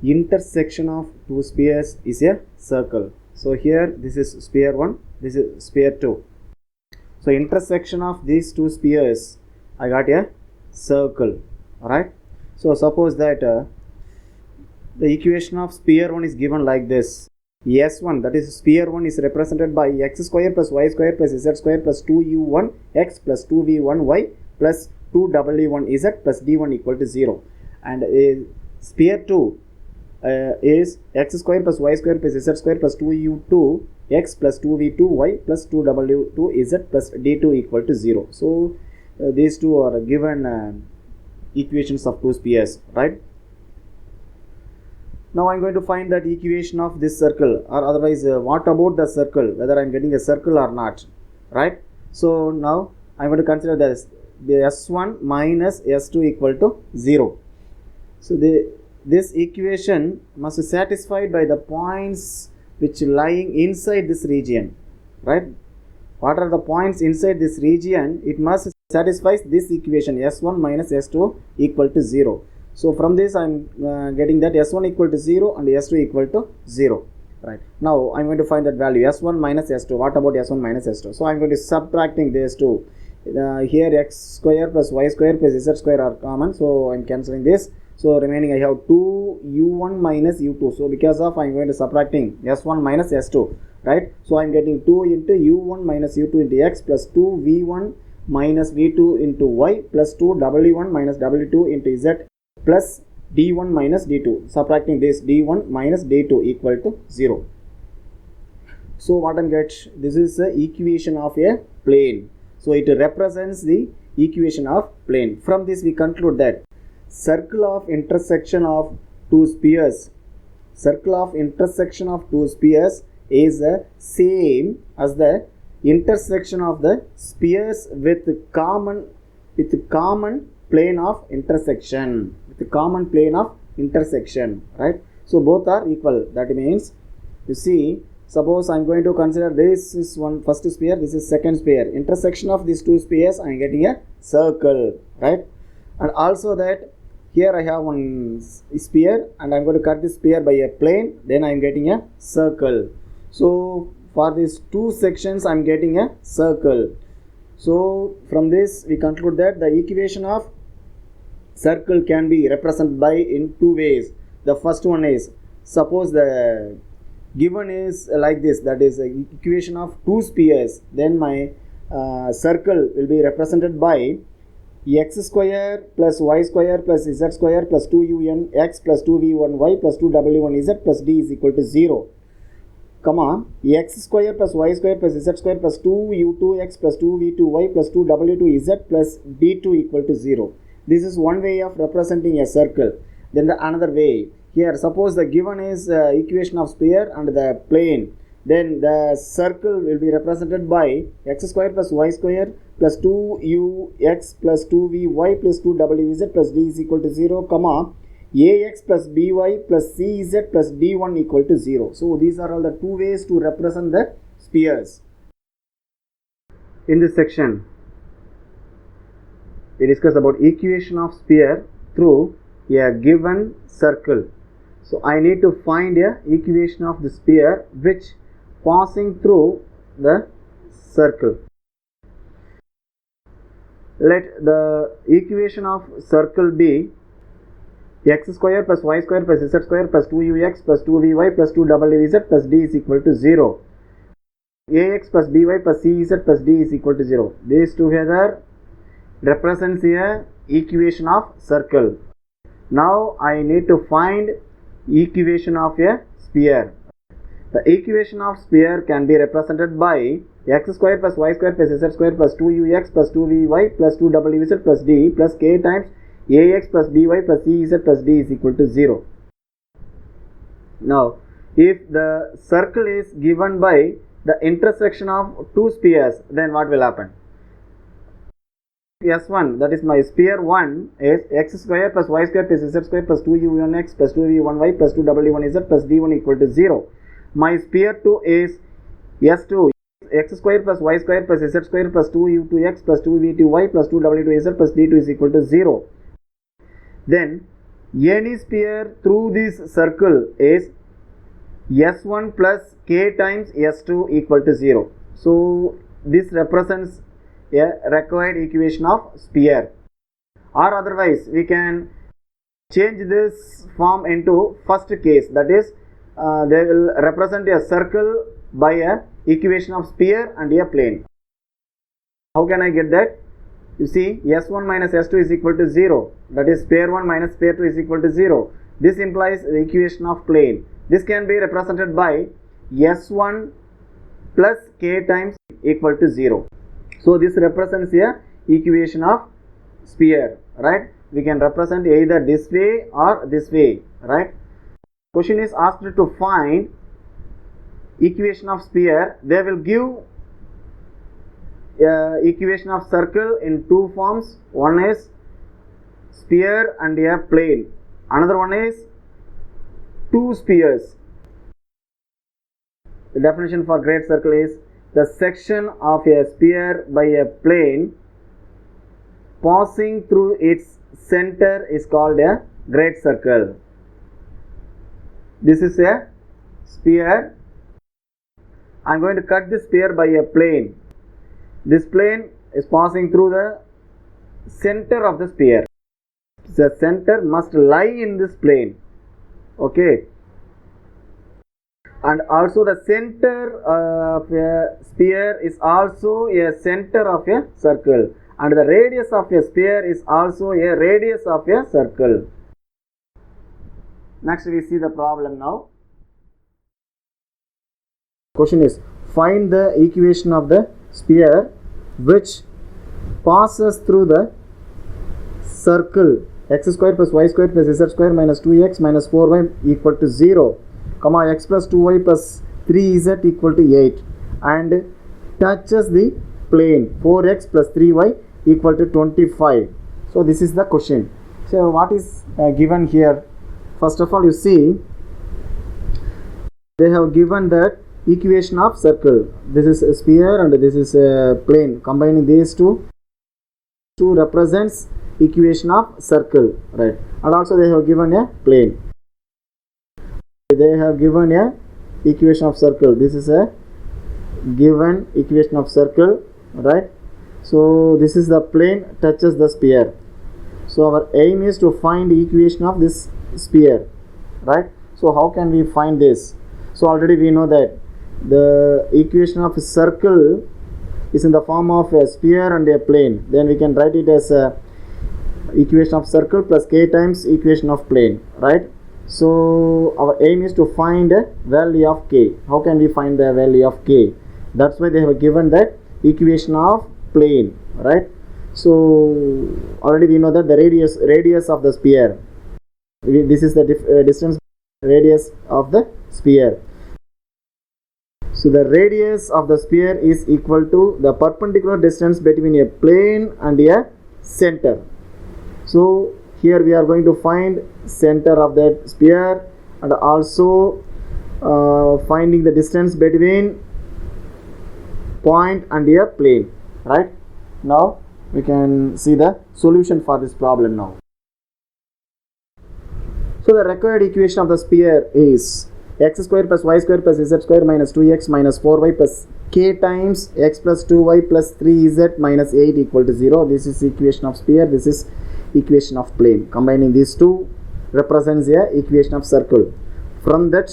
intersection of two spheres is a circle. So here this is sphere 1, this is sphere 2. So intersection of these two spheres, I got a circle. Alright. So suppose that the equation of sphere 1 is given like this. S1, that is sphere 1, is represented by x square plus y square plus z square plus 2u1 x plus 2v1 y plus 2w1 z plus d1 equal to 0. And sphere 2 is x square plus y square plus z square plus 2u2 x plus 2v2 y plus 2w2 z plus d2 equal to 0. So these two are given equations of two spheres, right? Now I am going to find that equation of this circle, or otherwise what about the circle, whether I am getting a circle or not, right? So now I am going to consider this, the S1 minus S2 equal to 0. So this equation must be satisfied by the points which lying inside this region, right? What are the points inside this region? It must satisfy this equation S1 minus S2 equal to 0. So from this I am getting that S1 equal to 0 and S2 equal to 0. Right. Now I am going to find that value S1 minus S2. What about S1 minus S2? So I am going to subtracting these two. Here x square plus y square plus z square are common. So I am cancelling this. So remaining I have 2u1 minus u2. So because of I am going to subtracting S1 minus S2. Right. So I am getting 2 into u1 minus u2 into x plus 2v1 minus v2 into y plus 2w1 minus w2 into z plus d1 minus d2. Subtracting this, d1 minus d2 equal to 0. So what I'm get, this is the equation of a plane. So it represents the equation of plane. From this we conclude that circle of intersection of two spheres, is the same as the intersection of the spheres with common plane of intersection, right? So both are equal. That means, you see, suppose I am going to consider this is one first sphere, this is second sphere. Intersection of these two spheres, I am getting a circle, right? And also that here I have one sphere and I am going to cut this sphere by a plane, then I am getting a circle. So for these two sections I am getting a circle. So from this we conclude that the equation of circle can be represented by in two ways. The first one is, suppose the given is like this, that is the equation of two spheres, then my circle will be represented by x square plus y square plus z square plus 2un x plus 2v1y plus 2w1z plus d is equal to 0, comma x square plus y square plus z square plus 2u2x plus 2v2y plus 2w2z plus d2 equal to 0. This is one way of representing a circle. Then the another way, here suppose the given is equation of sphere and the plane, then the circle will be represented by x square plus y square plus 2ux plus 2vy plus 2wz plus d is equal to 0, comma ax plus by plus cz plus d1 equal to 0. So these are all the two ways to represent the spheres. In this section, we discuss about equation of sphere through a given circle. So I need to find a equation of the sphere which passing through the circle. Let the equation of circle be x square plus y square plus z square plus 2ux plus 2vy plus 2wz plus d is equal to 0. Ax plus by plus cz plus d is equal to 0. These together represents a equation of circle. Now I need to find equation of a sphere. The equation of sphere can be represented by x square plus y square plus z square plus 2ux plus 2vy plus 2wz plus d plus k times ax plus by plus cz plus d is equal to 0. Now if the circle is given by the intersection of two spheres, then what will happen? S1, that is my sphere 1 is x square plus y square plus z square plus 2u1x plus 2v1y plus 2w1z plus d1 equal to 0. My sphere 2 is S2, x square plus y square plus z square plus 2u2x plus 2v2y plus 2w2z plus d2 is equal to 0. Then Any sphere through this circle is S1 plus k times S2 equal to 0. So this represents a required equation of sphere. Or otherwise we can change this form into first case, that is they will represent a circle by a equation of sphere and a plane. How can I get that? You see, S1 minus S2 is equal to 0, that is sphere 1 minus sphere 2 is equal to 0. This implies the equation of plane. This can be represented by S1 plus k times equal to 0. So this represents a equation of sphere, right? We can represent either this way or this way, right? Question is asked to find equation of sphere. They will give equation of circle in two forms. One is sphere and a plane. Another one is two spheres. The definition for great circle is the section of a sphere by a plane passing through its center is called a great circle. This is a sphere. I am going to cut this sphere by a plane. This plane is passing through the center of the sphere. The center must lie in this plane. Okay. And also the center of a sphere is also a center of a circle. And the radius of a sphere is also a radius of a circle. Next we see the problem now. Question is, find the equation of the sphere which passes through the circle x square plus y square plus z square minus 2x minus 4y equal to 0, comma x plus 2y plus 3z equal to 8, and touches the plane 4x plus 3y equal to 25. So this is the question. So what is given here? First of all, you see they have given that equation of circle. This is a sphere and this is a plane. Combining these two represents equation of circle, right? And also they have given a plane. They have given a equation of circle. This is a given equation of circle, right? So this is the plane touches the sphere. So our aim is to find the equation of this sphere, right? So how can we find this? So already we know that the equation of a circle is in the form of a sphere and a plane. Then we can write it as a equation of circle plus k times equation of plane, right? So our aim is to find a value of k. How can we find the value of k? That's why they have given that equation of plane, right? So already we know that the radius of the sphere, this is the distance radius of the sphere. So the radius of the sphere is equal to the perpendicular distance between a plane and a center. So here we are going to find center of that sphere and also finding the distance between point and a plane, right? Now we can see the solution for this problem now. So the required equation of the sphere is x square plus y square plus z square minus 2x minus 4y plus k times x plus 2y plus 3z minus 8 equal to 0. This is equation of sphere. This is equation of plane. Combining these two represents a equation of circle. From that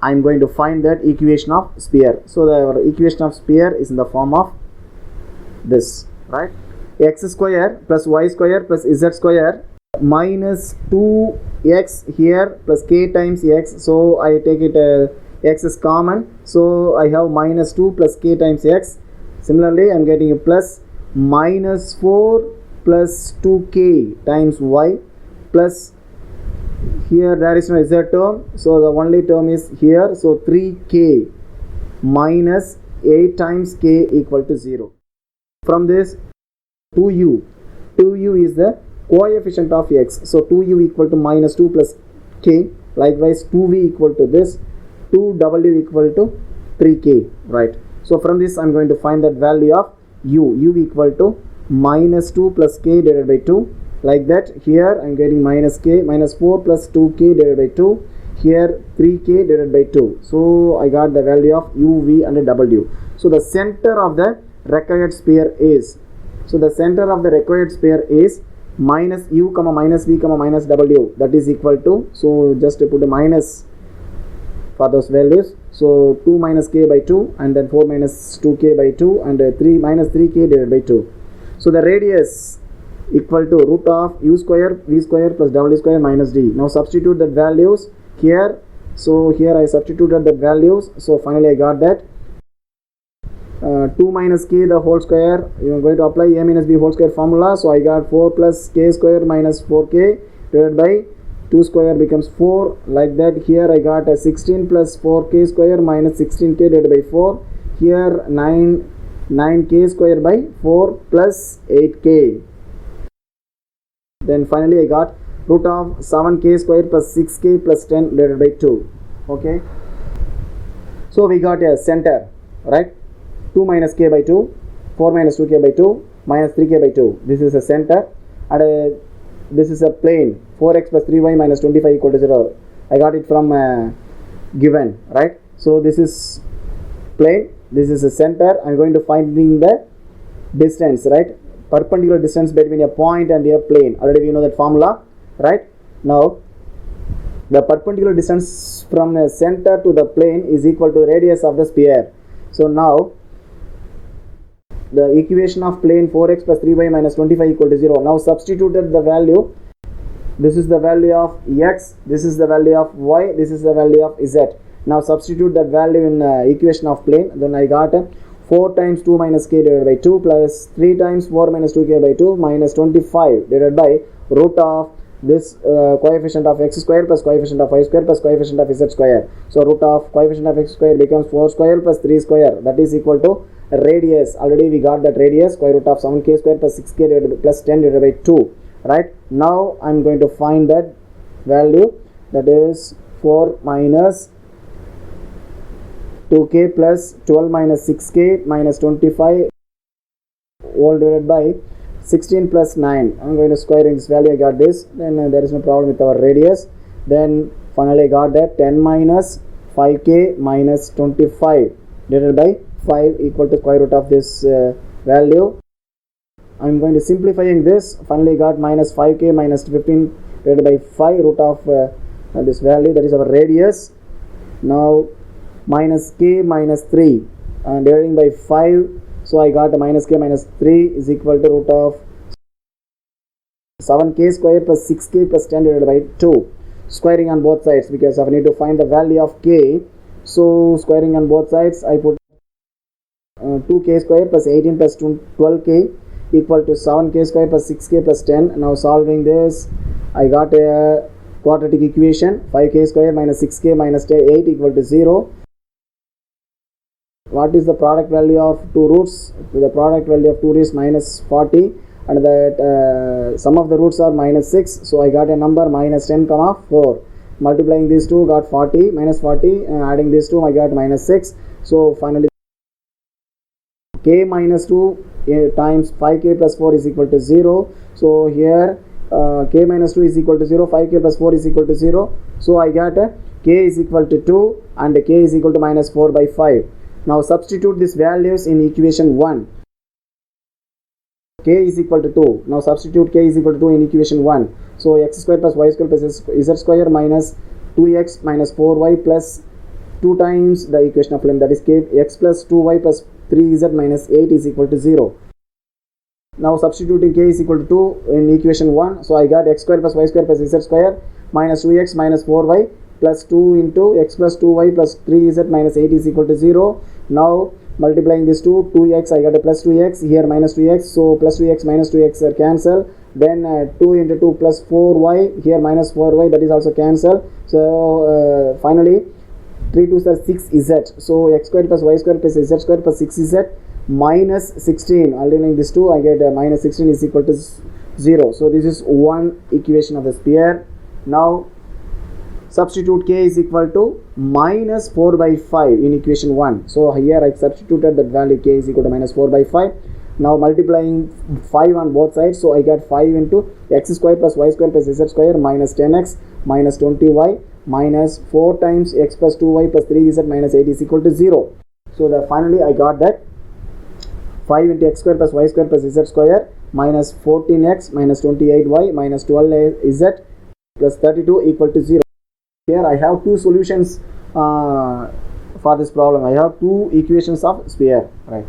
I am going to find that equation of sphere. So the equation of sphere is in the form of this, right? X square plus y square plus z square minus 2x here plus k times x. So I take it x is common, so I have minus 2 plus k times x. Similarly I am getting a plus minus 4 plus 2k times y plus here there is no z term, so the only term is here, so 3k minus 8 times k equal to 0. From this 2u is the coefficient of x, so 2u equal to minus 2 plus k. Likewise 2v equal to this, 2w equal to 3k, right? So from this I am going to find that value of u equal to minus 2 plus k divided by 2 like that. Here I'm getting minus k, minus 4 plus 2k divided by 2, here 3k divided by 2. So I got the value of u, v and w. So the center of the required sphere is, so the center of the required sphere is minus u comma minus v comma minus w, that is equal to, so just to put a minus for those values, so 2 minus k by 2 and then 4 minus 2k by 2 and 3 minus 3k divided by 2. So the radius equal to root of u square v square plus w square minus d. Now substitute the values here. So here I substituted the values, so finally I got that 2 minus k the whole square, you are going to apply a minus b whole square formula. So I got 4 plus k square minus 4k divided by 2 square becomes 4, like that. Here I got a 16 plus 4k square minus 16k divided by 4, here 9k square by 4 plus 8k. Then finally I got root of 7k square plus 6k plus 10 divided by 2. Okay, so we got a center, right? 2 minus k by 2, 4 minus 2k by 2, minus 3k by 2. This is a center, and this is a plane. 4x plus 3y minus 25 equal to 0. I got it from given, right? So this is plane, this is a center. I'm going to finding the distance, right? Perpendicular distance between a point and a plane. Already we know that formula, right? Now the perpendicular distance from a center to the plane is equal to radius of the sphere. So now the equation of plane 4x plus 3y minus 25 equal to 0. Now substituted the value. This is the value of x, this is the value of y, this is the value of z. Now substitute that value in equation of plane. Then I got 4 times 2 minus k divided by 2 plus 3 times 4 minus 2k by 2 minus 25 divided by root of this coefficient of x square plus coefficient of y square plus coefficient of z square. So root of coefficient of x square becomes 4 square plus 3 square, that is equal to radius. Already we got that radius, square root of 7k square plus 6k divided by, plus 10 divided by 2, right? Now I'm going to find that value, that is 4 minus 2k plus 12 minus 6k minus 25 all divided by 16 plus 9. I'm going to square in this value. I got this. Then there is no problem with our radius. Then finally I got that 10 minus 5k minus 25 divided by 5 equal to square root of this value. I'm going to simplifying this. Finally got minus 5k minus 15 divided by 5 root of this value, that is our radius. Now minus k minus 3 dividing by 5. So I got a minus k minus 3 is equal to root of 7k square plus 6k plus 10 divided by 2. Squaring on both sides because I need to find the value of k. So squaring on both sides, I put 2k square plus 18 plus 12k equal to 7k square plus 6k plus 10. Now solving this, I got a quadratic equation. 5k square minus 6k minus 8 equal to 0. What is the product value of two roots? The product value of 2 is minus 40, and that sum of the roots are minus 6. So I got a number minus 10 comma 4. Multiplying these two got 40, minus 40, adding these two I got minus 6. So finally k minus 2 times 5k plus 4 is equal to 0. So here k minus 2 is equal to 0, 5k plus 4 is equal to 0. So I got k is equal to 2 and k is equal to minus 4 by 5. Now substitute these values in equation 1. K is equal to 2. Now substitute k is equal to 2 in equation 1. So x square plus y square plus z square minus 2x minus 4y plus 2 times the equation of limit, that is k, x plus 2y plus 3z minus 8 is equal to 0. Now substituting k is equal to 2 in equation 1. So I got x square plus y square plus z square minus 2x minus 4y plus 2 into x plus 2y plus 3z minus 8 is equal to 0. Now multiplying this 2x, I got a plus 2x, here minus 2x, so plus 2x minus 2x are cancel. Then 2 into 2 plus 4y, here minus 4y, that is also cancel. So finally 3 2s are 6z. So x square plus y square plus z square plus 6z minus 16. Alternating this 2, I get minus 16 is equal to 0. So this is one equation of the sphere. Now substitute k is equal to minus 4 by 5 in equation 1. So here I substituted that value k is equal to minus 4 by 5. Now multiplying 5 on both sides, so I get 5 into x square plus y square plus z square minus 10x minus 20y minus 4 times x plus 2y plus 3z minus 8 is equal to 0. So that finally I got that 5 into x square plus y square plus z square minus 14x minus 28y minus 12z plus 32 equal to 0. Here I have two solutions for this problem. I have two equations of sphere, right?